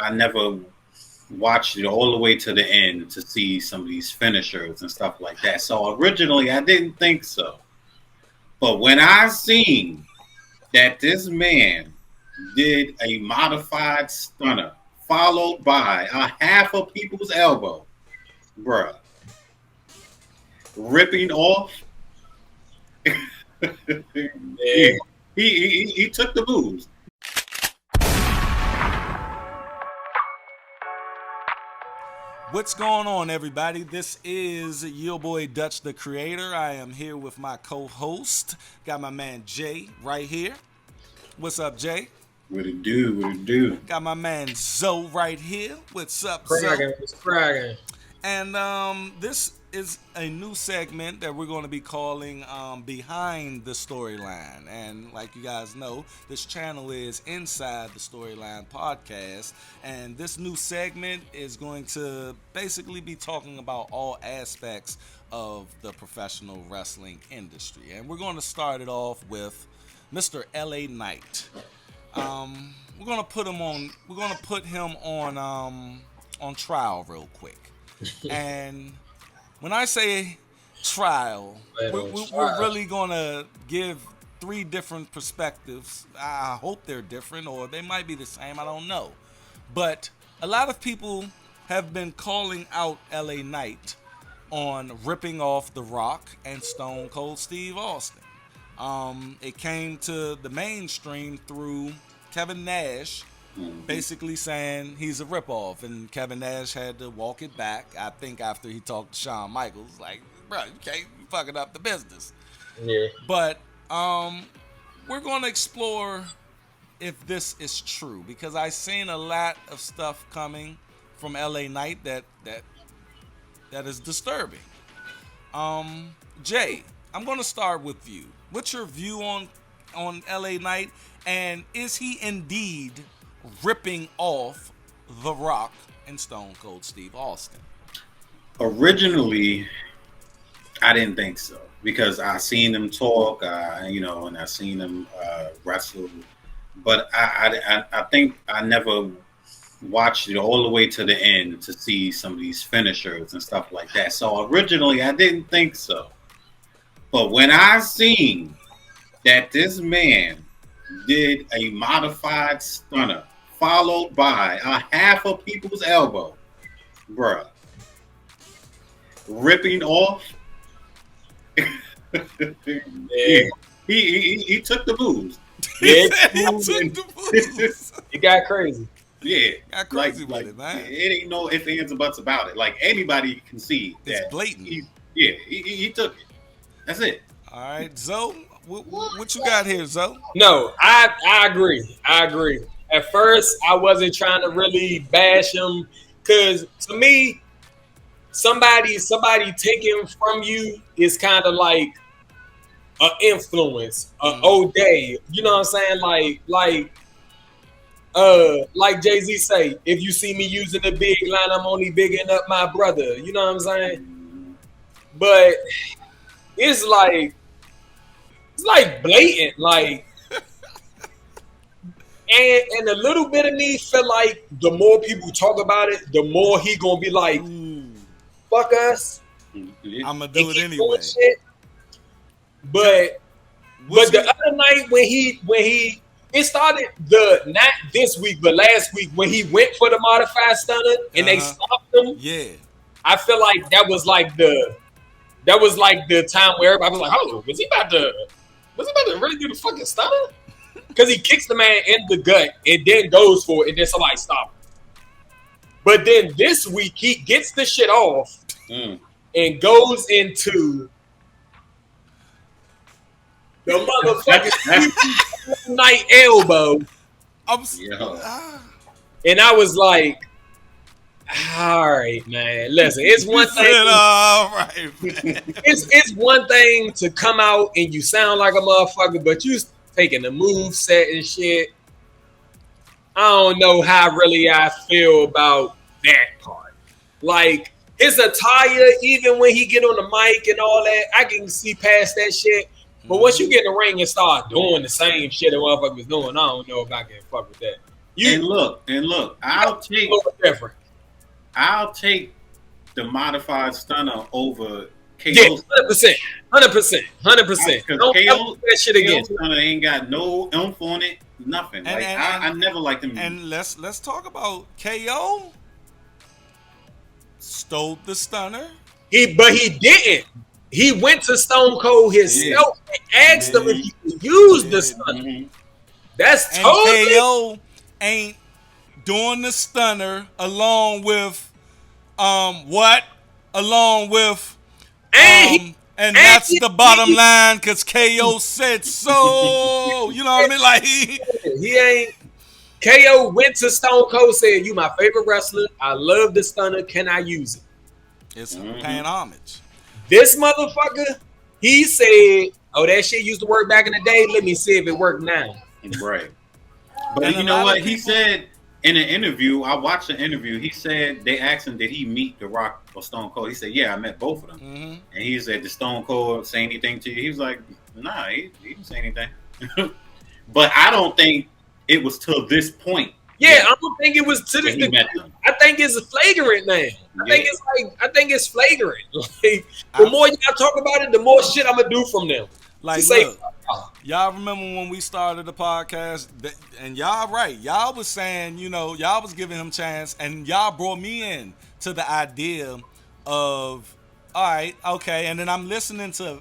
I never watched it all the way to the end to see some of these finishers and stuff like that. So originally, I didn't think so. But when I seen that this man did a modified stunner followed by a half of people's elbow, bruh, ripping off. Yeah, he took the moves. What's going on, everybody? This is your boy Dutch the Creator. I am here with my co-host. Got my man Jay right here. What's up, Jay? What it do? What it do? Got my man Zoe right here. What's up, Zoe? What's cracking? And this is a new segment that we're going to be calling Behind the Storyline. And like you guys know, this channel is Inside the Storyline Podcast. And this new segment is going to basically be talking about all aspects of the professional wrestling industry. And we're going to start it off with Mr. LA Knight. We're going to put him on. We're going to put him on trial real quick. And when I say trial, we're really going to give three different perspectives. I hope they're different, or they might be the same. I don't know. But a lot of people have been calling out LA Knight on ripping off The Rock and Stone Cold Steve Austin. It came to the mainstream through Kevin Nash basically saying he's a ripoff, and Kevin Nash had to walk it back. I think after he talked to Shawn Michaels, like, bro, you can't fucking up the business. Yeah. But we're gonna explore if this is true, because I seen a lot of stuff coming from LA Knight that is disturbing. Jay, I'm gonna start with you. What's your view on LA Knight, and is he indeed ripping off The Rock and Stone Cold Steve Austin? Originally, I didn't think so, because I seen him talk, and I seen him wrestle, but I think I never watched it all the way to the end to see some of these finishers and stuff like that. So originally, I didn't think so. But when I seen that this man did a modified stunner followed by a half of people's elbow, bruh, ripping off. Yeah, he took the moves. Yeah, it got crazy. Yeah, got crazy with it, man. It ain't no ifs, ands, or buts about it. Like, anybody can see it's that blatant. He took it. That's it. All right, Zoe, what you got here, Zoe? No, I agree. At first, I wasn't trying to really bash him, because to me, somebody taking from you is kind of like an influence, O'Day. You know what I'm saying? Like Jay-Z say, if you see me using the big line, I'm only bigging up my brother. You know what I'm saying? But it's like blatant, like, and a little bit of me feel like the more people talk about it, the more he gonna be like, fuck us. I'm gonna do it anyway. But the other night when he it started not this week but last week when he went for the modified stunner and they stopped him. Yeah, I feel like that was like the time where everybody was like, oh, was he about to really do the fucking stunner? Because he kicks the man in the gut and then goes for it, and then somebody stops him. But then this week, he gets the shit off and goes into the motherfucking Knight elbow. And I was like, all right, man. Listen, it's one thing. All right, man. It's one thing to come out and you sound like a motherfucker, but you taking the move set and shit. I don't know how really I feel about that part. Like, his attire, even when he get on the mic and all that, I can see past that shit. But once you get in the ring and start doing the same shit that motherfuckers doing, I don't know if I can fuck with that. You and look, different. I'll take the modified stunner over Yeah, KO 100%, 100%, 100%. because Don't ever do that shit KO again. stunner ain't got no oomph on it, nothing. And Like and, I and never liked him. and let's talk about KO. Stole the stunner. But he didn't. He went to Stone Cold himself and asked him if he could use the stunner. Mhm. That's And totally. KO ain't doing the stunner along with what? Along with And he, and and that's the bottom line because KO said so. You know what I mean? Like he ain't. KO went to Stone Cold, said, "You my favorite wrestler. I love the stunner. Can I use it?" it's paying homage. This motherfucker, he said, "Oh, that shit used to work back in the day. Let me see if it worked now." Right. But And you a know lot what of he people- said in an interview? I watched the interview. He said they asked him, "Did he meet The Rock or Stone Cold?" He said, "Yeah, I met both of them." Mhm. And he said, "Did Stone Cold say anything to you?" He was like, "Nah, he didn't say anything." But I don't think it was till this point. Yeah, I don't think it was to that he the. met them. I think it's flagrant now. I think it's flagrant. Like the more y'all talk about it, the more shit I'm gonna do from them. Like, say, look, y'all remember when we started the podcast, and y'all right, y'all was saying, you know, y'all was giving him chance, and y'all brought me in to the idea of, all right, okay, and then I'm listening to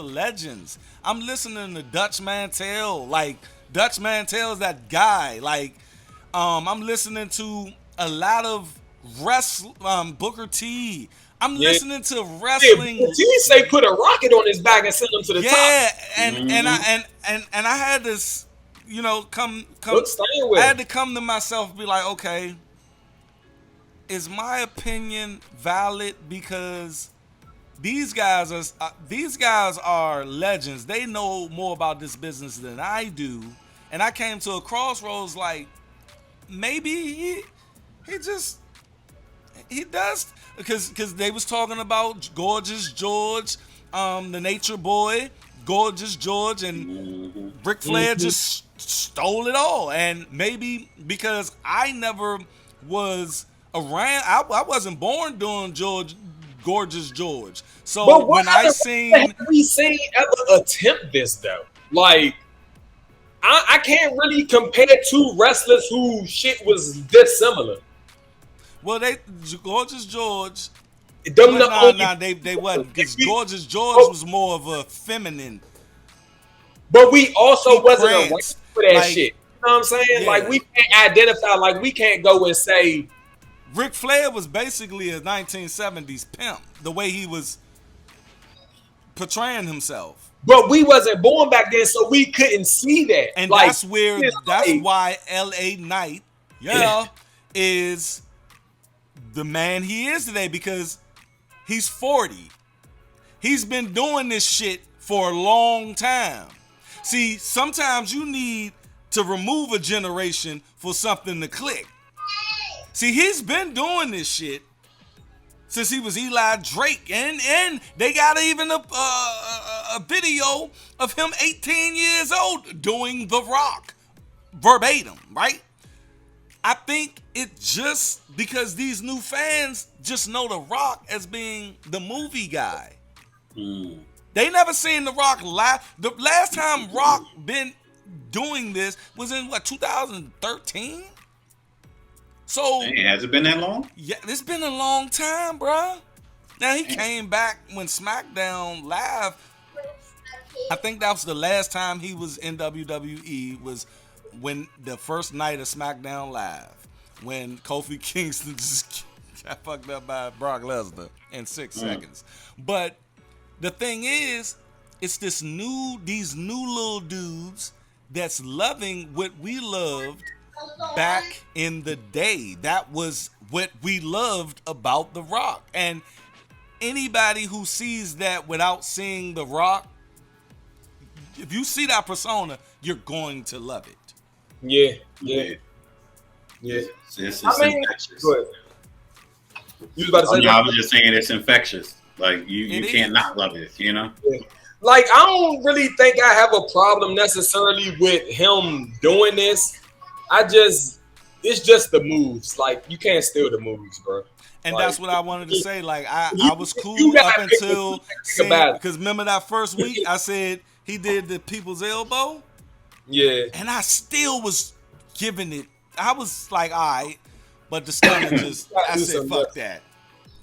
legends. I'm listening to Dutch Mantel, like Dutch Mantel is that guy, like, I'm listening to a lot of Booker T. I'm listening to wrestling. He say put a rocket on his back and send him to the top. Yeah, and I had this, you know, come. Look, staying with I him. had to come to myself and be like, okay, is my opinion valid? Because these guys are legends. They know more about this business than I do, and I came to a crossroads like maybe he does because they was talking about Gorgeous George, the Nature Boy, Gorgeous George, and Ric Flair just stole it all. And maybe because I never was around, I wasn't born during Gorgeous George. So But when I seen, have we seen ever attempt this though? Like, I can't really compare two wrestlers whose shit was this similar. well, Gorgeous George. Them the only, Nah, they wasn't because Gorgeous George was more of a feminine. but we also He wasn't around pranced, for that like, shit. You know what I'm saying? Yeah. Like we can't identify. Like we can't go and say Ric Flair was basically a 1970s pimp, the way he was portraying himself. but we wasn't born back then, so we couldn't see that. And like, that's why L.A. Knight, is the man he is today because he's 40. He's been doing this shit for a long time. See, sometimes you need to remove a generation for something to click. See, he's been doing this shit since he was Eli Drake, and they got even a video of him 18 years old doing The Rock verbatim, right? I think it just because these new fans just know The Rock as being the movie guy. They never seen The Rock live. The last time Rock been doing this was in 2013. So has it been that long? Yeah, it's been a long time, bro. Now he came back when SmackDown Live. I think that was the last time he was in WWE was when the first night of SmackDown Live when Kofi Kingston just got fucked up by Brock Lesnar in 6 seconds. But the thing is, it's these new little dudes that's loving what we loved back in the day. That was what we loved about The Rock. And anybody who sees that without seeing The Rock, if you see that persona, you're going to love it. Yeah. It's I mean, infectious. good. You was about to say? I was just saying it's infectious. Like you can't not love it, you know? Yeah. Like I don't really think I have a problem necessarily with him doing this. it's just the moves. Like you can't steal the moves, bro. And Like that's what I wanted to say. Like you, I was you cool up gotta pick until a seeing, battle. because remember that first week I said he did the people's elbow, Yeah, and I still was giving it. I was like, all right, but the stunner just. gotta I do said, something fuck else. that.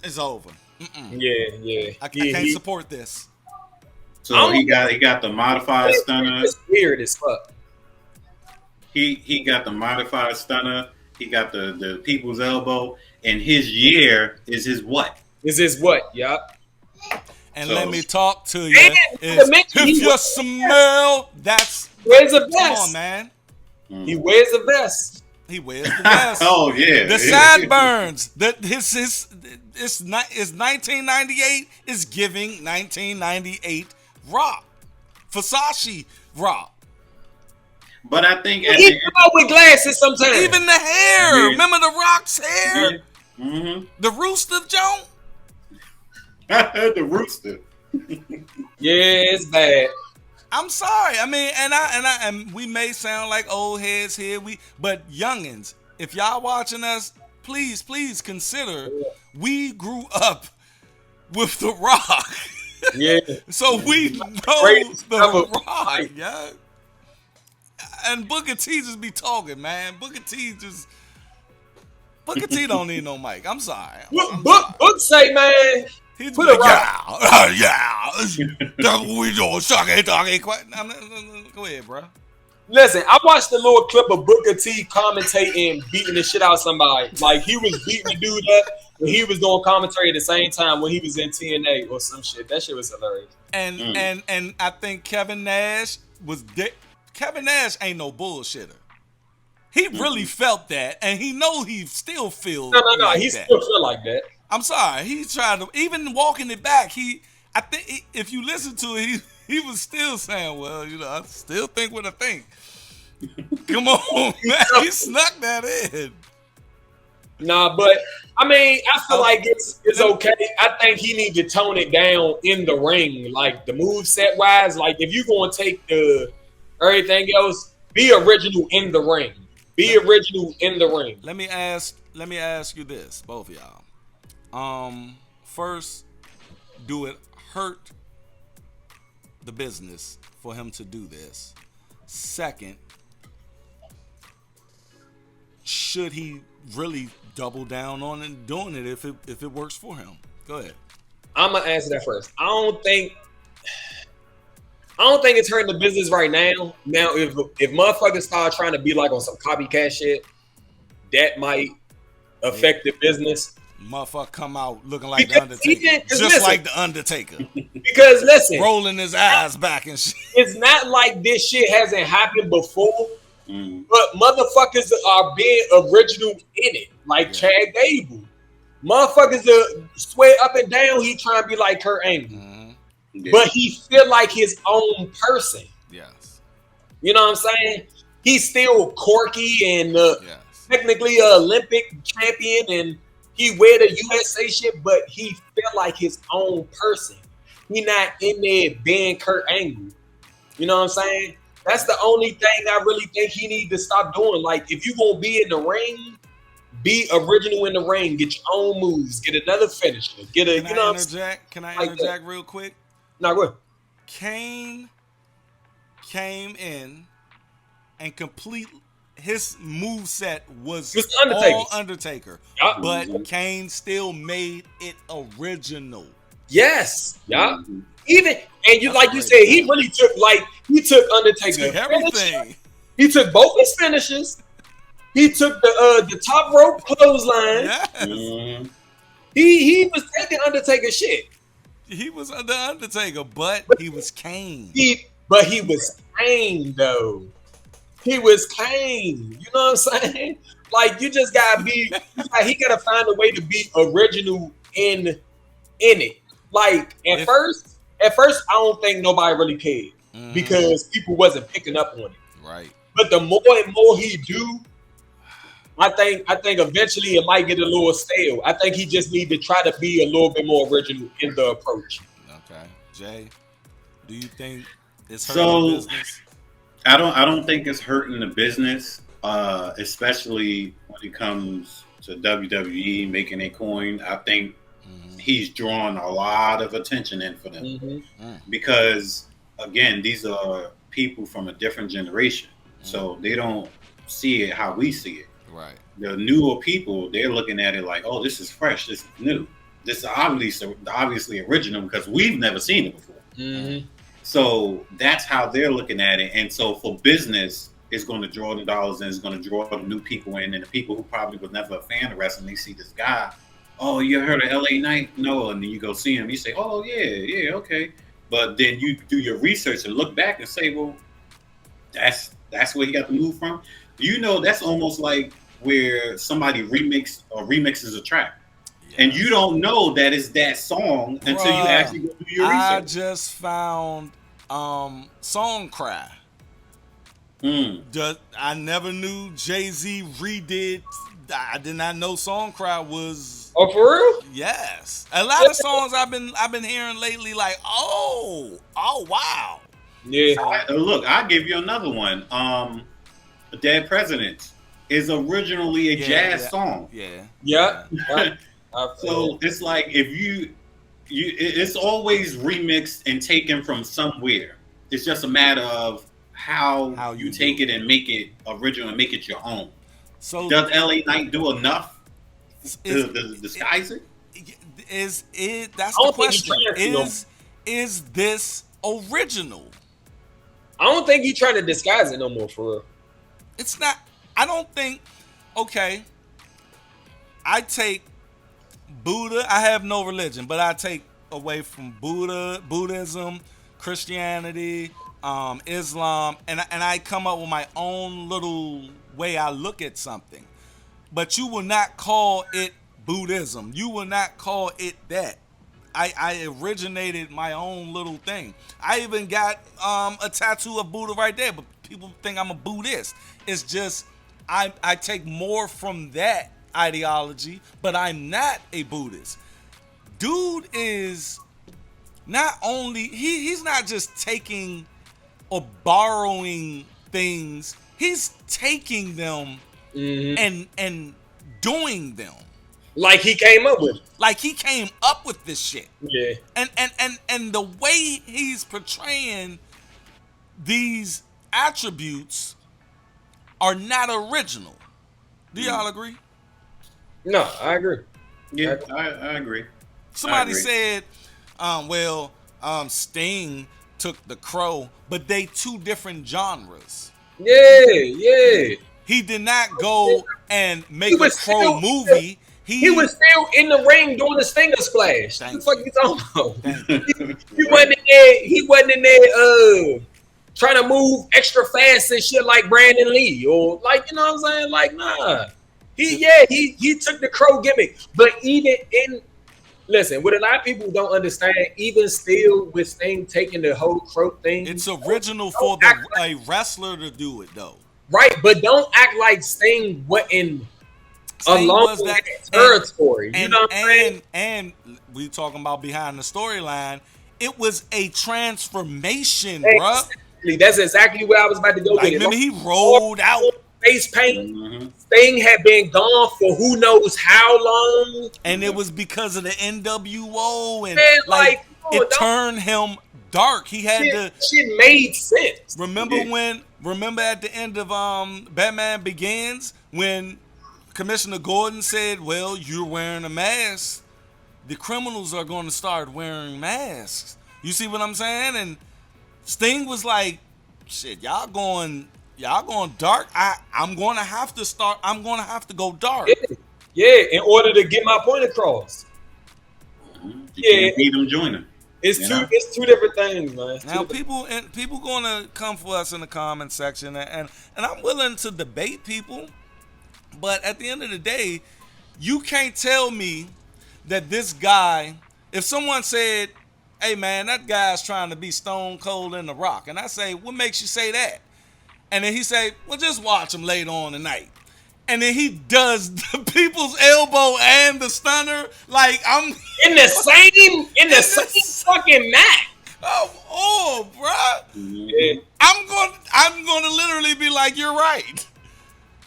It's over. Yeah. I can't support this. I So don't he got the modified stunner. It's weird as fuck. He got the modified stunner. He got the people's elbow, and his year is his what? Is this what? Yup. And So let me talk to you. And Is to mention, if he you smell, that's wears a come on, vest. man. He wears a vest. He wears the vest. Oh yeah, The sideburns. That it's 1998 is giving 1998 rock. Versace rock. But I think at He the come out with glasses sometimes. Even the hair. Yeah. Remember the Rock's hair? end, mm-hmm. The rooster Joan? The rooster. Yeah, it's bad. I'm sorry. I mean, and we may sound like old heads here. But youngins, if y'all watching us, please consider we grew up with the Rock. Yeah. So we know Greatest the ever. Rock, yeah. And Booker T just be talking, man. Booker T don't need no mic. I'm sorry. Book say, man. He just Put be a rock. yeah. That's what we doing. Sucky, talking. Go ahead, bro. Listen, I watched a little clip of Booker T commentating, beating the shit out of somebody. Like he was beating the dude up, and he was doing commentary at the same time when he was in TNA or some shit. That shit was hilarious. And I think Kevin Nash Kevin Nash ain't no bullshitter. He really felt that, and he know he still feels. No. Like He that. still feel like that. I'm sorry. He tried to even walking it back. I think if you listen to it, he was still saying, "Well, I still think what I think." Come on, man. He snuck that in. Nah, but I mean, I feel like it's okay. I think he need to tone it down in the ring, like the move set wise. Like if you gonna take the everything else, be original in the ring. Be original in the ring. Let me ask you this, both of y'all. First, do it hurt the business for him to do this? Second, should he really double down on it, doing it if it works for him? Go ahead. I'm gonna answer that first. I don't think it's hurting the business right now. Now, if motherfuckers start trying to be like on some copycat shit, that might affect the business. Motherfucker come out looking like Because the Undertaker, just like the Undertaker, Because listen, rolling his eyes back and shit. it's not like this shit hasn't happened before, Mm. but motherfuckers are being original in it, like Chad Gable. Motherfuckers swear up and down he trying to be like Kurt Angle. Yeah. But he feel like his own person. Yes. You know what I'm saying? He's still quirky and Yes. technically an Olympic champion, and he wear the USA shit, but he feel like his own person. He not in there being Kurt Angle. You know what I'm saying? That's the only thing I really think he need to stop doing. Like, if you gonna be in the ring, be original in the ring. Get your own moves. Get another finisher. Get a. Can you know I what I'm saying? interject? Can I Like interject real quick? No, go ahead. Kane came in and his move set was Mr. Undertaker. all Undertaker, Yup. but Kane still made it original. Yes. Yeah. Mhm. Even and you That's like you great. said, he really took Undertaker. Took everything. He took both his finishes. He took the top rope clothesline. Yes. Mhm. He was taking Undertaker shit. He was the Undertaker, but he was Kane. But he was Kane though. He was Kane. You know what I'm saying? Like you just gotta be. He gotta find a way to be original in it. Like at first, I don't think nobody really cared because people wasn't picking up on it. Right. But the more and more he do, I think eventually it might get a little stale. I think he just need to try to be a little bit more original in the approach. Okay. Jay, do you think it's hurting So- the business? I don't think it's hurting the business. especially when it comes to WWE making a coin. I think Mm-hmm. he's drawn a lot of attention in for them Mm-hmm. Mm, because, again, these are people from a different generation, mm, so they don't see it how we see it. right. The newer people, they're looking at it like, oh, this is fresh, this is new, this is obviously original because we've never seen it before. Mm, Mm-hmm. So that's how they're looking at it. And so for business, it's going to draw the dollars and it's going to draw the new people in. And the people who probably was never a fan of wrestling, they see this guy. Oh, you ever heard of LA Knight? No. And then you go see him. You say, oh, yeah, yeah, okay. But then you do your research and look back and say, well, that's where he got the move from. You know, that's almost like where somebody remixes a track. And you yes. don't know that it's that song until you Bruh, actually go do your I research. just found Song Cry. Mm. I never knew Jay-Z redid. I did not know Song Cry was. Oh, for real? Yes, a lot of songs I've been hearing lately. Like, oh wow. Yeah. So Look, I'll give you another one. Dead Presidents is originally a jazz yeah, song. yeah, Yeah. yeah. So it's like if it's always remixed and taken from somewhere. It's just a matter of how How you you take do it and make it original and make it your own. So Does LA Knight do enough is to disguise it? is it? That's I the don't think he question. trying to, though. Is this original? I don't think he trying to disguise it no more, for real. It's not. I don't think. Okay, I take Buddha. I have no religion, but I take away from Buddhism, Christianity, Islam, and I come up with my own little way I look at something. But you will not call it Buddhism. You will not call it that. I originated my own little thing. I even got a tattoo of Buddha right there, but people think I'm a Buddhist. It's just I take more from that ideology, but I'm not a Buddhist. Dude is not only he's not just taking or borrowing things, he's taking them Mm-hmm. and doing them. Like he came up with it. Like he came up with this shit. Yeah. And the way he's portraying these attributes are not original. Do y'all agree? No, I agree. Yeah, I agree. Somebody agree. said, Sting took the Crow, but they two different genres. Yeah. He did not go and make He a was Crow still- movie. He was still in the ring doing the stinger splash. Thank What the fuck you talking about? Thank He wasn't in there. He wasn't in there. Trying to move extra fast and shit like Brandon Lee or like you know what I'm saying. Like nah. He took the Crow gimmick, but even in listen, what a lot of people don't understand, even still with Sting taking the whole Crow thing, It's original for a wrestler to do it though. right? But don't act like Sting wasn't Sting along was that that territory. You and, know what I'm saying? and we talking about behind the storyline. It was a transformation, Exactly. bruh. That's exactly where I was about to go Like, with it. remember he rolled out, Face paint. Mm-hmm. Sting had been gone for who knows how long. and it was because of the NWO, and Man, like come on, it turned him dark. He had to Shit made sense. remember Yeah. remember at the end of Batman Begins when Commissioner Gordon said, "Well, you're wearing a mask. The criminals are going to start wearing masks." You see what I'm saying? And Sting was like, "Shit, y'all going dark. I'm going to have to start. I'm going to have to go dark." Yeah, in order to get my point across. You Yeah. can't beat them, join them. It's You two know? it's two different things, man. It's two Now different- people going to come for us in the comment section, and I'm willing to debate people, but at the end of the day, you can't tell me that this guy, if someone said, "Hey man, that guy's trying to be Stone Cold in The Rock," and I say, "What makes you say that?" And then he say, "Well, just watch him later on tonight." And then he does the people's elbow and the stunner. Like I'm in the same the same fucking match. bruh. Mhm. Yeah. I'm going to literally be like, "You're right."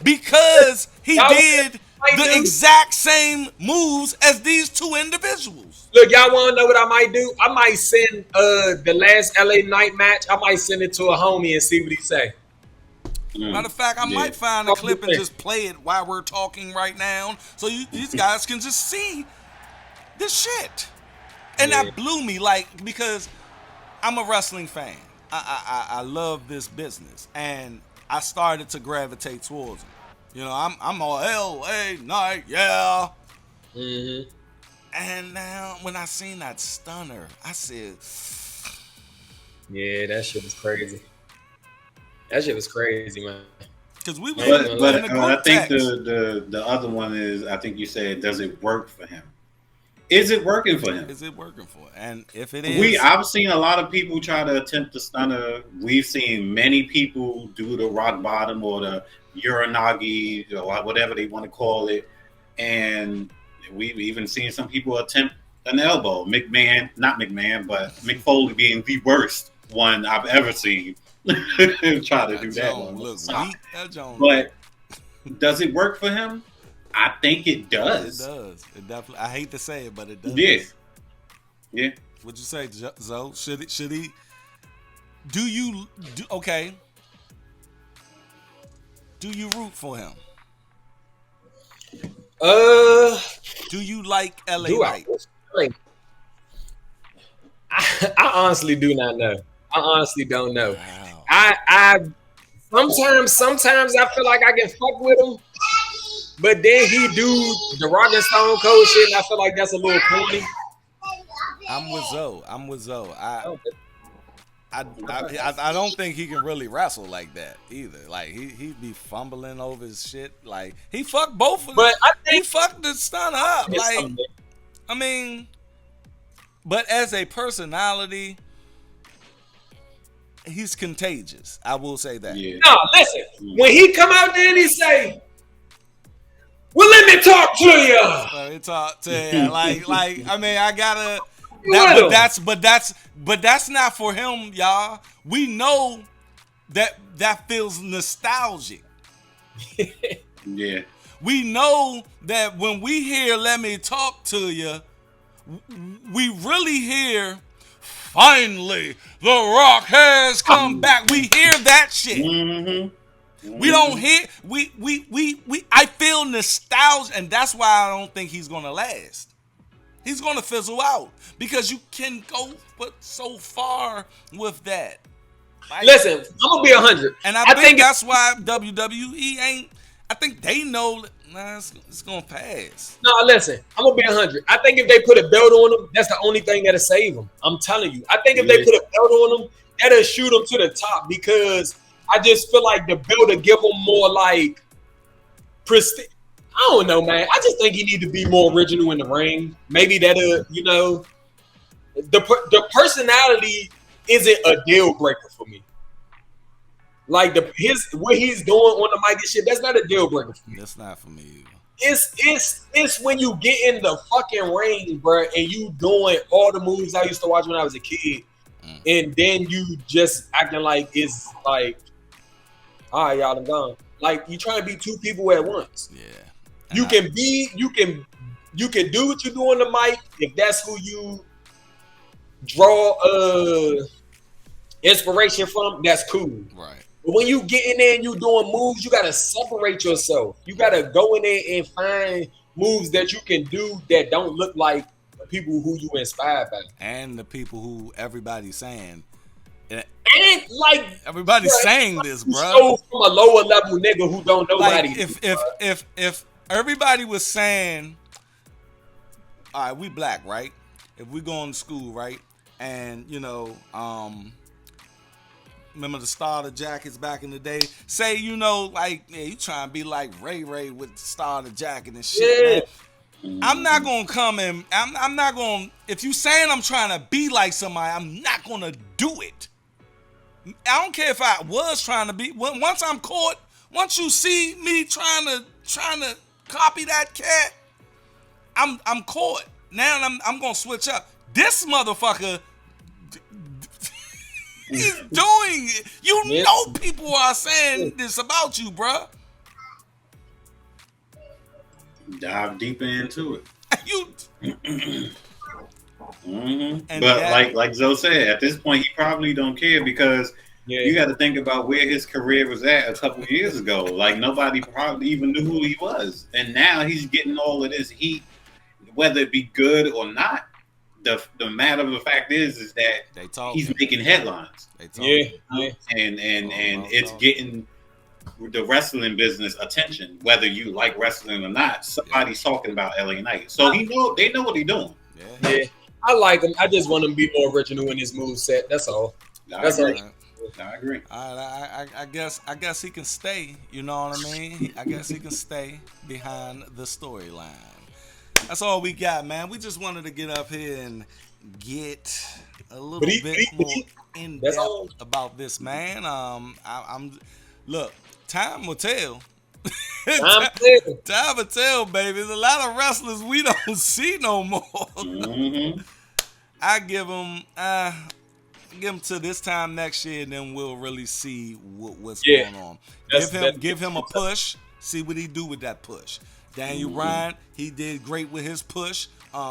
because he Y'all did might the do. exact same moves as these two individuals. Look, y'all want to know what I might do? I might send the last LA Night match. I might send it to a homie and see what he say. Matter of fact, I Yeah. might find a clip and just play it while we're talking right now, so these guys can just see this shit. And Yeah. that blew me, like, because I'm a wrestling fan. I love this business, and I started to gravitate towards it. You know, I'm all LA Night, yeah. Mm-hmm. And now when I seen that stunner, I said, Yeah, that shit was crazy. That shit was crazy, man. because we was I ain't in, gonna But lie. in the I group think text. the other one is, I think you said, does it work for him? Is it working for him? Is it working for it? And if it We is, I've seen a lot of people try to attempt the stunner. We've seen many people do the rock bottom or the uranagi or whatever they want to call it, and we've even seen some people attempt an elbow. Not McMahon, but Mick Foley being the worst one I've ever seen try to that do that Joan one. look Stop. weak. That Joan look. But does it work for him? I think it It does. does. It definitely. I hate to say it, but it does. Yeah. Yeah. What'd you say, Zoe? Should he? Do you? Okay. Do you root for him? Uh, Do you like LA do I? Knight? Like, I honestly do not know. I honestly don't know. Wow. I sometimes I feel like I can fuck with him, but then he do the Rock and Stone Cold shit, and I feel like that's a little corny. I'm with Zoe. Oh, I don't think he can really wrestle like that either. Like he be fumbling over his shit. Like he fucked both of them. But I He think fucked the stunner up. it's Like something. I mean, but as a personality, he's contagious. I will say that. Yeah. No, listen. When he come out there and he say, "Well, let me talk to you." So he talk to him like I mean I gotta Will. but that's not for him, y'all. We know that feels nostalgic. Yeah. We know that when we hear "Let me talk to you," we really hear finally The Rock has come back. We hear that shit. Mm-hmm. We don't hear we I feel nostalgia, and that's why I don't think he's gonna last. He's gonna fizzle out because you can go but so far with that. Like, Listen, I'm gonna be 100. and I think that's why WWE ain't. I think they know. Nah, it's gonna pass. No, listen, I'm gonna be 100. I think if they put a belt on him, that's the only thing that'll save him. I'm telling you. I think if they put a belt on him, that'll shoot him to the top because I just feel like the belt will give him more like prestige. I don't know, man. I just think he need to be more original in the ring. Maybe that'll, the personality isn't a deal breaker for me. Like what he's doing on the mic and shit, that's not a deal breaker for me. That's not for me either. It's when you get in the fucking ring, bro, and you doing all the moves I used to watch when I was a kid, and then you just acting like it's like, all right, y'all, I'm gone. Like you trying to be two people at once. Yeah. You can do what you do on the mic if that's who you draw inspiration from. That's cool. Right. But when you get in there and you doing moves, you gotta separate yourself. You gotta go in there and find moves that you can do that don't look like the people who you inspired by. And the people who everybody's saying. And like Everybody's saying this, bro. So from a lower level nigga who don't know Like nobody. if everybody was saying, all right, we black, right? If we going to school, right? And remember the starter jackets back in the day? Say, like, yeah, you trying to be like Ray with the starter jacket and shit, man. I'm not gonna come and I'm not gonna. If you saying I'm trying to be like somebody, I'm not gonna do it. I don't care if I was trying to be. Once I'm caught, once you see me trying to copy that cat, I'm caught. Now I'm gonna switch up. This motherfucker, he's doing it. You know people are saying this about you, bruh. Dive deeper into it. You and But that like Joe said, at this point he probably don't care because Yeah, you got to think about where his career was at a couple years ago. Like nobody probably even knew who he was, and now he's getting all of this heat, whether it be good or not. The matter of the fact is that they he's talking. making headlines, They talking. yeah, yeah. and Well, it's getting the wrestling business attention, whether you like wrestling or not. Somebody's talking about LA Knight, so they know what he's doing. Yeah. Yeah, I like him. I just want him to be more original in his move set. That's all. I That's all. agree. All right. I agree. All right, I guess he can stay. You know what I mean? I guess he can stay behind the storyline. That's all we got, man. We just wanted to get up here and get a little bit more in That's all. depth about this man. I'm look. Time will tell. I'm clear. Time will tell, baby. There's a lot of wrestlers we don't see no more. Mm-hmm. I give him to this time next year, and then we'll really see what's Yeah. going on. That's- Give him a push. See what he do with that push. Daniel Bryan, he did great with his push.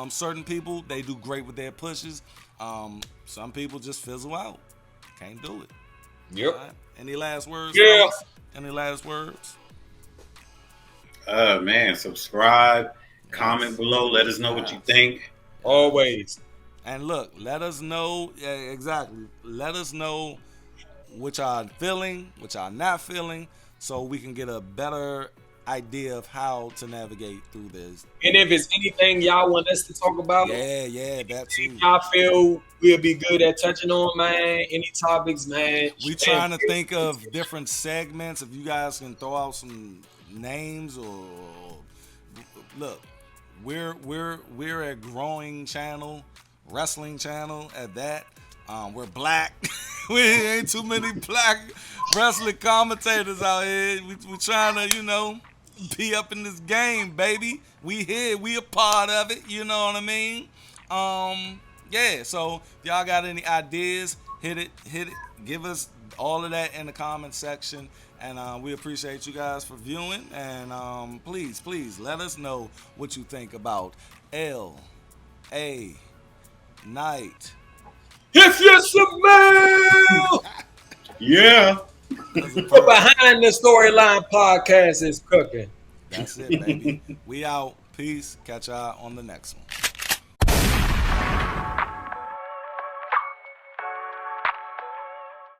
Certain people, they do great with their pushes. Some people just fizzle out. Can't do it. Yep. All right. Any last words? Yeah. fellas? Any last words? Man, subscribe, comment below, let us know what you think. Always. And look, let us know exactly. Let us know what y'all feeling, what y'all not feeling, so we can get a better idea of how to navigate through this. And if it's anything y'all want us to talk about, Yeah, that too. y'all feel we'll be good at touching on, man. Any topics, man. We trying to think of different segments. If you guys can throw out some names or look, we're a growing channel, wrestling channel at that. We're black. We ain't too many black wrestling commentators out here. We trying to, be up in this game, baby. We here. We a part of it. You know what I mean? Yeah. So if y'all got any ideas, hit it. Give us all of that in the comment section. And we appreciate you guys for viewing. And please let us know what you think about L.A. Knight. If you smell, Yeah. the Behind the Storyline podcast is cooking. That's it, baby. We out. Peace. Catch y'all on the next one.